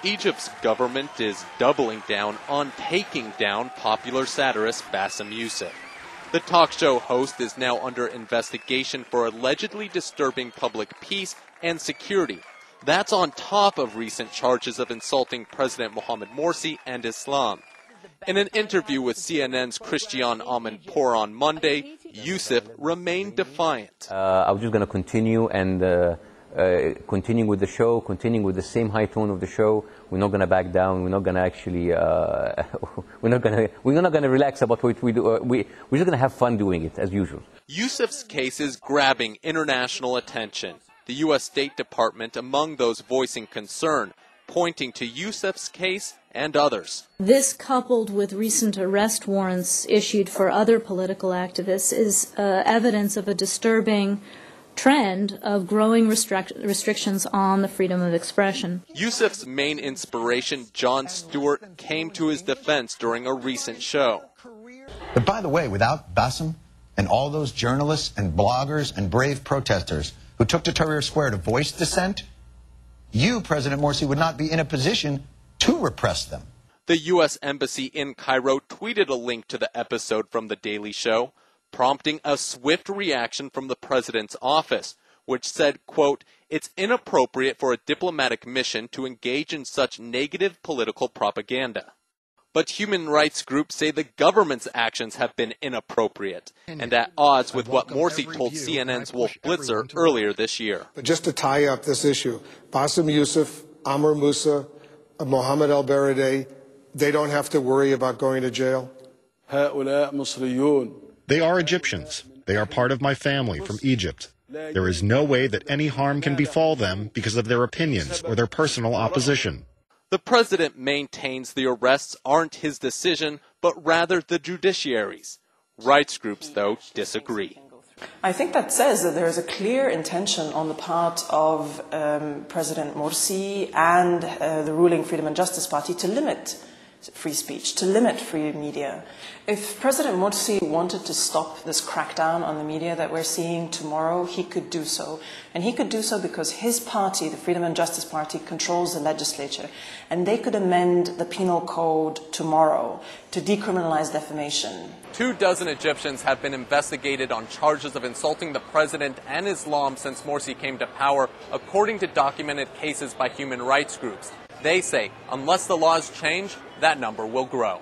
Egypt's government is doubling down on taking down popular satirist Bassem Yousef. The talk show host is now under investigation for allegedly disturbing public peace and security. That's on top of recent charges of insulting President Mohamed Morsi and Islam. In an interview with CNN's Christian Amanpour on Monday, Yousef remained defiant. I'm just going to continue and continuing with the show, continuing with the same high tone of the show. We're not going to back down. We're not going to actually, we're not going to relax about what we do. We're just going to have fun doing it as usual. Yousef's case is grabbing international attention. The U.S. State Department among those voicing concern, pointing to Yousef's case and others. This, coupled with recent arrest warrants issued for other political activists, is evidence of a disturbing trend of growing restrictions on the freedom of expression. Yousef's main inspiration, Jon Stewart, came to his defense during a recent show. But by the way, without Bassem and all those journalists and bloggers and brave protesters who took to Tahrir Square to voice dissent, you, President Morsi, would not be in a position to repress them. The U.S. Embassy in Cairo tweeted a link to the episode from The Daily Show, prompting a swift reaction from the president's office, which said, quote, "It's inappropriate for a diplomatic mission to engage in such negative political propaganda." But human rights groups say the government's actions have been inappropriate and at odds with what Morsi told CNN's Wolf Blitzer earlier this year. But just to tie up this issue, Bassem Yousef, Amr Moussa, Mohammed al-Baradei, they don't have to worry about going to jail? They are Egyptians. They are part of my family from Egypt. There is no way that any harm can befall them because of their opinions or their personal opposition. The president maintains the arrests aren't his decision, but rather the judiciary's. Rights groups, though, disagree. I think that says that there is a clear intention on the part of President Morsi and the ruling Freedom and Justice Party to limit free speech, to limit free media. If President Morsi wanted to stop this crackdown on the media that we're seeing tomorrow, he could do so. And he could do so because his party, the Freedom and Justice Party, controls the legislature. And they could amend the penal code tomorrow to decriminalize defamation. 24 Egyptians have been investigated on charges of insulting the president and Islam since Morsi came to power, according to documented cases by human rights groups. They say, unless the laws change, that number will grow.